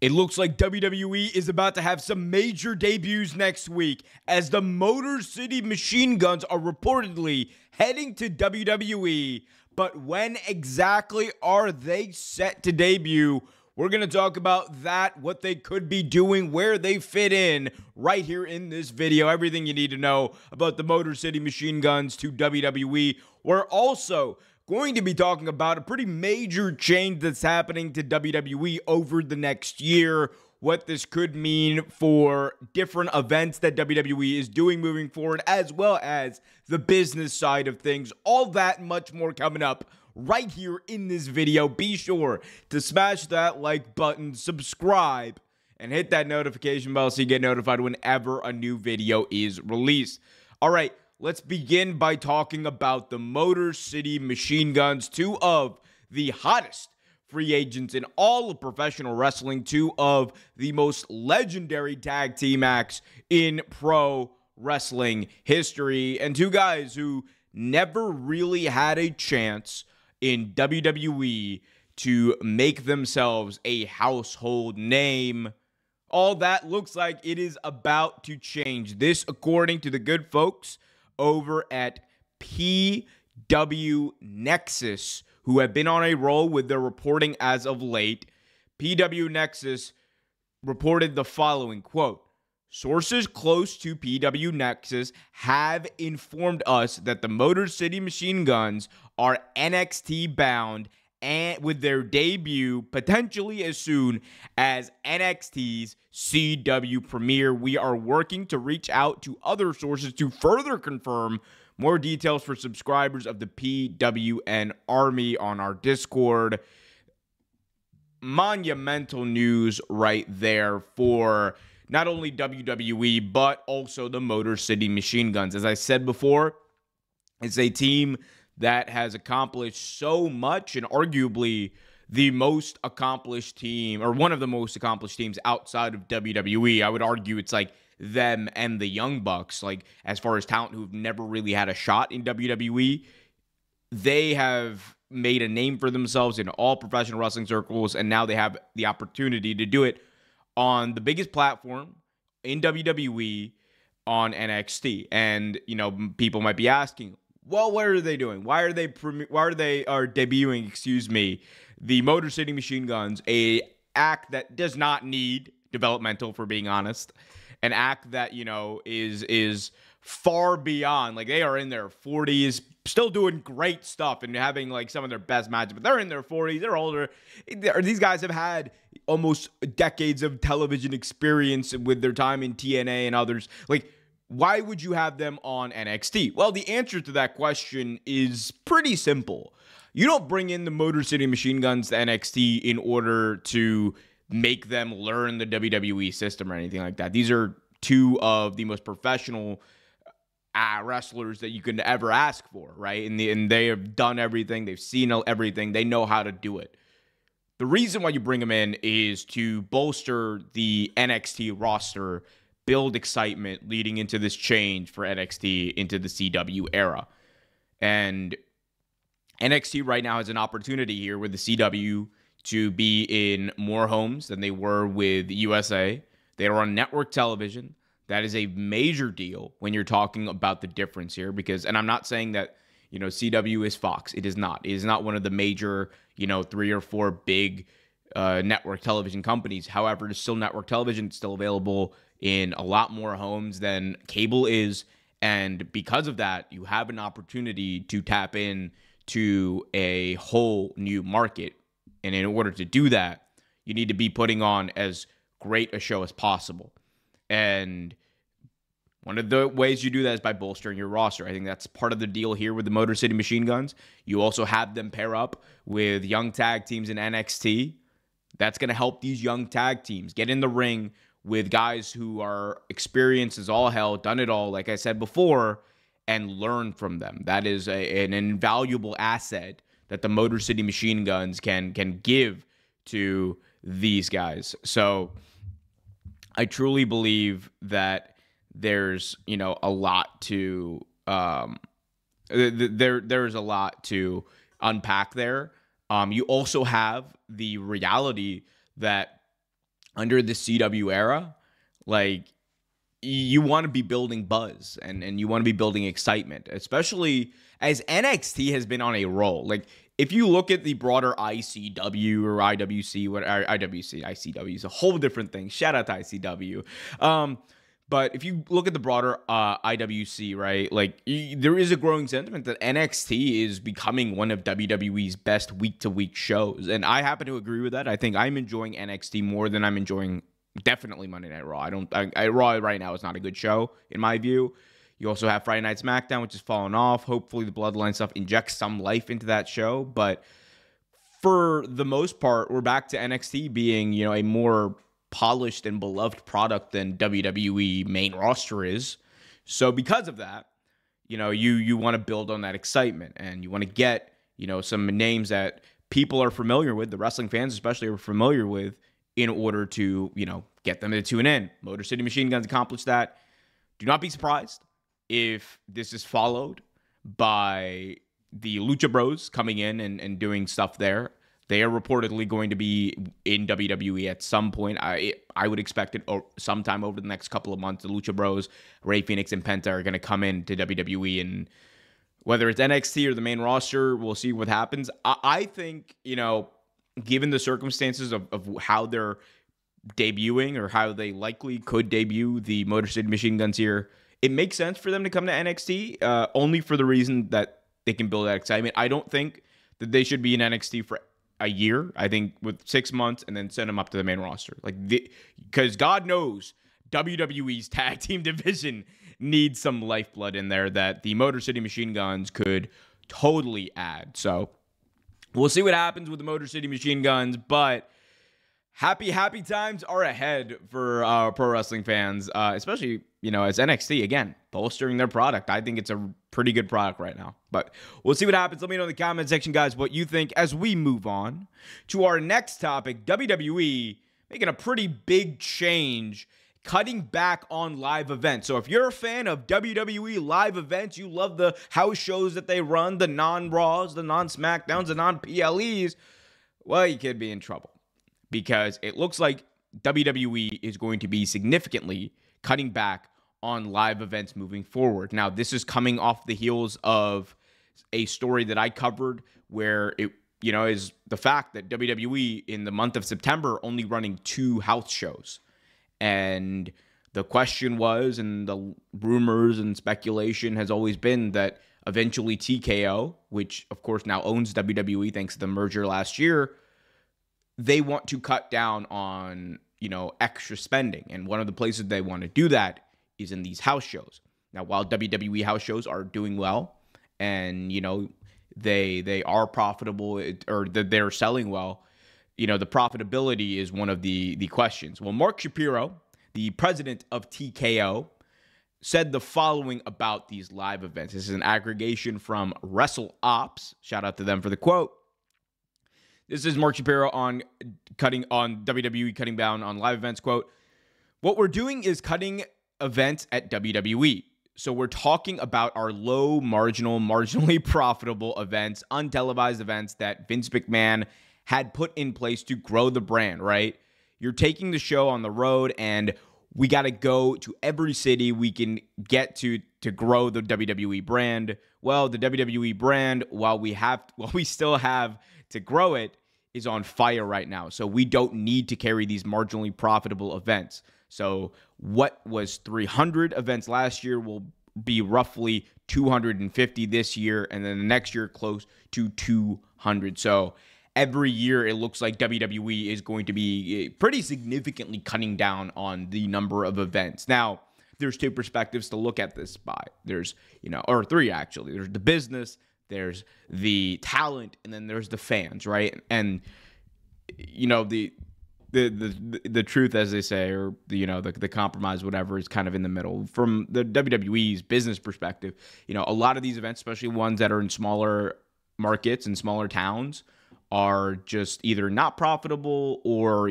It looks like WWE is about to have some major debuts next week as the Motor City Machine Guns are reportedly heading to WWE. But when exactly are they set to debut? We're going to talk about that, what they could be doing, where they fit in right here in this video. Everything you need to know about the Motor City Machine Guns to WWE. We're also going to be talking about a pretty major change that's happening to WWE over the next year, what this could mean for different events that WWE is doing moving forward, as well as the business side of things. All that and much more coming up right here in this video. Be sure to smash that like button, subscribe, and hit that notification bell so you get notified whenever a new video is released. All right. Let's begin by talking about the Motor City Machine Guns, two of the hottest free agents in all of professional wrestling, two of the most legendary tag team acts in pro wrestling history, and two guys who never really had a chance in WWE to make themselves a household name. All that looks like it is about to change. This, according to the good folks over at PW Nexus, who have been on a roll with their reporting as of late. PW Nexus reported the following, quote, "Sources close to PW Nexus have informed us that the Motor City Machine Guns are NXT bound and with their debut potentially as soon as NXT's CW premiere. We are working to reach out to other sources to further confirm more details for subscribers of the PWN Army on our Discord." Monumental news right there for not only WWE, but also the Motor City Machine Guns. As I said before, it's a team that has accomplished so much and arguably the most accomplished team, or one of the most accomplished teams outside of WWE. I would argue it's like them and the Young Bucks, like as far as talent who've never really had a shot in WWE. They have made a name for themselves in all professional wrestling circles, and now they have the opportunity to do it on the biggest platform in WWE on NXT. And, you know, people might be asking, well, what are they doing? Why are they debuting, the Motor City Machine Guns, a act that does not need developmental, for being honest, an act that, you know, is far beyond, like, they are in their 40s, still doing great stuff and having like some of their best matches, but they're in their 40s, they're older. These guys have had almost decades of television experience with their time in TNA and others. Like, why would you have them on NXT? Well, the answer to that question is pretty simple. You don't bring in the Motor City Machine Guns to NXT in order to make them learn the WWE system or anything like that. These are two of the most professional wrestlers that you could ever ask for, right? And they have done everything. They've seen everything. They know how to do it. The reason why you bring them in is to bolster the NXT roster, build excitement leading into this change for NXT into the CW era. And NXT right now has an opportunity here with the CW to be in more homes than they were with USA. They are on network television. That is a major deal when you're talking about the difference here, because, and I'm not saying that, you know, CW is Fox. It is not. It is not one of the major, you know, 3 or 4 big network television companies. However, it's still network television. It's still available in a lot more homes than cable is. And because of that, you have an opportunity to tap in to a whole new market. And in order to do that, you need to be putting on as great a show as possible. And one of the ways you do that is by bolstering your roster. I think that's part of the deal here with the Motor City Machine Guns. You also have them pair up with young tag teams in NXT. That's going to help these young tag teams get in the ring with guys who are experienced as all hell, done it all, like I said before, and learn from them. That is an invaluable asset that the Motor City Machine Guns can give to these guys. So I truly believe that there's, you know, a lot to there's a lot to unpack there. You also have the reality that under the CW era, like, you want to be building buzz and you want to be building excitement, especially as NXT has been on a roll. Like, if you look at the broader ICW or IWC, what IWC, ICW is a whole different thing. Shout out to ICW. But if you look at the broader IWC, right, like, there is a growing sentiment that NXT is becoming one of WWE's best week-to-week shows. And I happen to agree with that. I think I'm enjoying NXT more than I'm enjoying definitely Monday Night Raw. Raw right now is not a good show, in my view. You also have Friday Night SmackDown, which has fallen off. Hopefully the Bloodline stuff injects some life into that show. But for the most part, we're back to NXT being, a more polished and beloved product than WWE main roster is. So because of that, you want to build on that excitement, and you want to get, some names that people are familiar with, the wrestling fans especially are familiar with, in order to, get them to tune in. Motor City Machine Guns accomplished that. Do not be surprised if this is followed by the Lucha Bros coming in and doing stuff there. They are reportedly going to be in WWE at some point. I would expect it sometime over the next couple of months. The Lucha Bros, Rey Fenix, and Penta are going to come into WWE, and whether it's NXT or the main roster, we'll see what happens. I think, given the circumstances of how they're debuting or how they likely could debut the Motor City Machine Guns here, it makes sense for them to come to NXT, only for the reason that they can build that excitement. I don't think that they should be in NXT for a year. I think with 6 months and then send them up to the main roster. Because God knows WWE's tag team division needs some lifeblood in there that the Motor City Machine Guns could totally add. So we'll see what happens with the Motor City Machine Guns, but happy times are ahead for pro wrestling fans, especially, as NXT, again, bolstering their product. I think it's a pretty good product right now, but we'll see what happens. Let me know in the comment section, guys, what you think as we move on to our next topic. WWE making a pretty big change, cutting back on live events. So if you're a fan of WWE live events, you love the house shows that they run, the non-Raws, the non-SmackDowns, the non-PLEs, well, you could be in trouble, because it looks like WWE is going to be significantly cutting back on live events moving forward. Now, this is coming off the heels of a story that I covered where it, is the fact that WWE in the month of September only running 2 house shows. And the question was, and the rumors and speculation has always been, that eventually TKO, which of course now owns WWE thanks to the merger last year, they want to cut down on, extra spending. And one of the places they want to do that is in these house shows. Now, while WWE house shows are doing well and, they are profitable, or that they're selling well, the profitability is one of the questions. Well, Mark Shapiro, the president of TKO, said the following about these live events. This is an aggregation from WrestleOps. Shout out to them for the quote. This is Mark Shapiro on WWE cutting down on live events. Quote, "What we're doing is cutting events at WWE. So we're talking about our low marginal, marginally profitable events, untelevised events that Vince McMahon had put in place to grow the brand, right? You're taking the show on the road, and we got to go to every city we can get to grow the WWE brand. Well, the WWE brand, while we still have to grow it, is on fire right now. So we don't need to carry these marginally profitable events. So what was 300 events last year will be roughly 250 this year, and then the next year close to 200. So every year it looks like WWE is going to be pretty significantly cutting down on the number of events. Now, there's 2 perspectives to look at this by. There's, or 3 actually. There's the business, there's the talent, and then there's the fans, right? And the truth, as they say, or the compromise, whatever, is kind of in the middle. From the WWE's business perspective, a lot of these events, especially ones that are in smaller markets and smaller towns, are just either not profitable, or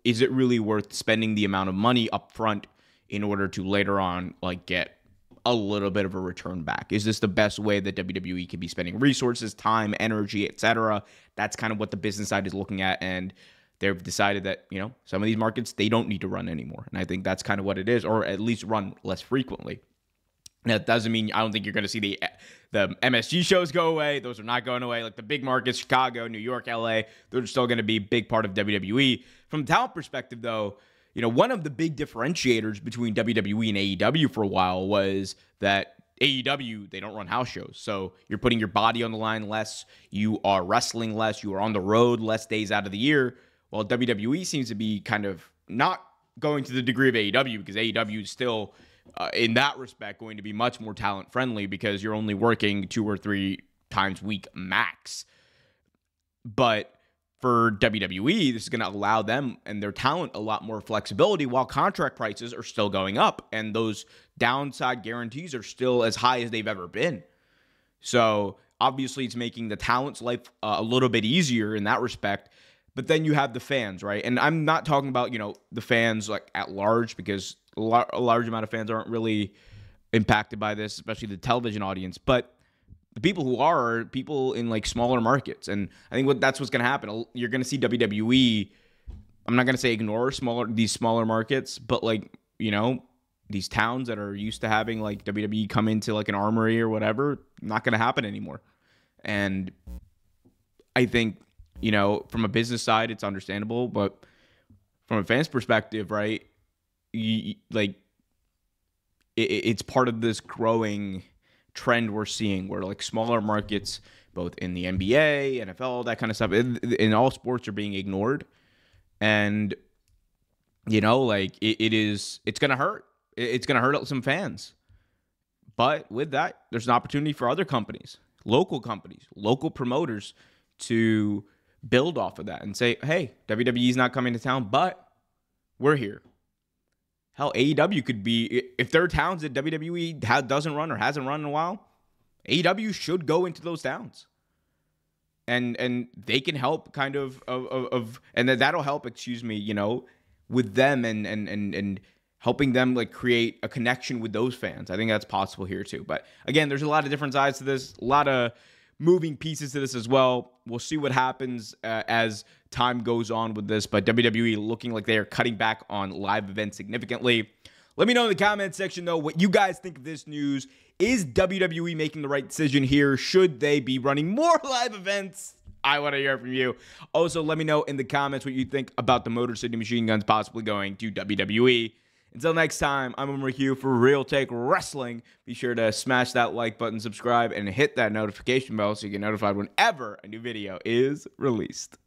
is it really worth spending the amount of money up front in order to later on get a little bit of a return back? Is this the best way that WWE can be spending resources, time, energy, etc.? That's kind of what the business side is looking at, and they've decided that, some of these markets, they don't need to run anymore. And I think that's kind of what it is, or at least run less frequently. Now, that doesn't mean, I don't think you're going to see the MSG shows go away. Those are not going away. Like the big markets, Chicago, New York, LA, they're still going to be a big part of WWE. From a talent perspective, though, one of the big differentiators between WWE and AEW for a while was that AEW, they don't run house shows. So you're putting your body on the line less. You are wrestling less. You are on the road less days out of the year. While WWE seems to be kind of not going to the degree of AEW, because AEW is still, in that respect, going to be much more talent friendly because you're only working 2 or 3 times a week max. But for WWE, this is going to allow them and their talent a lot more flexibility while contract prices are still going up and those downside guarantees are still as high as they've ever been. So obviously it's making the talent's life a little bit easier in that respect. But then you have the fans, right? And I'm not talking about, the fans like at large, because a large amount of fans aren't really impacted by this, especially the television audience. But the people who are people in like smaller markets. And I think that's what's going to happen. You're going to see WWE, I'm not going to say ignore these smaller markets, but like, these towns that are used to having like WWE come into like an Armory or whatever, not going to happen anymore. And I think, from a business side, it's understandable, but from a fan's perspective, right, it's part of this growing trend we're seeing where like smaller markets, both in the NBA, NFL, that kind of stuff, in all sports are being ignored. And, it's going to hurt. It's going to hurt some fans. But with that, there's an opportunity for other companies, local promoters to build off of that and say, hey, WWE's not coming to town, but we're here. Hell, AEW could be, if there are towns that WWE doesn't run or hasn't run in a while, AEW should go into those towns. And they can help kind of and that'll help, with them and helping them like create a connection with those fans. I think that's possible here too. But again, there's a lot of different sides to this, a lot of moving pieces to this as well. We'll see what happens as time goes on with this, but WWE looking like they are cutting back on live events significantly. Let me know in the comment section, though, what you guys think of this news. Is WWE making the right decision here? Should they be running more live events? I want to hear from you. Also, let me know in the comments what you think about the Motor City Machine Guns possibly going to WWE. Until next time, I'm Omer Q for Real Take Wrestling. Be sure to smash that like button, subscribe, and hit that notification bell so you get notified whenever a new video is released.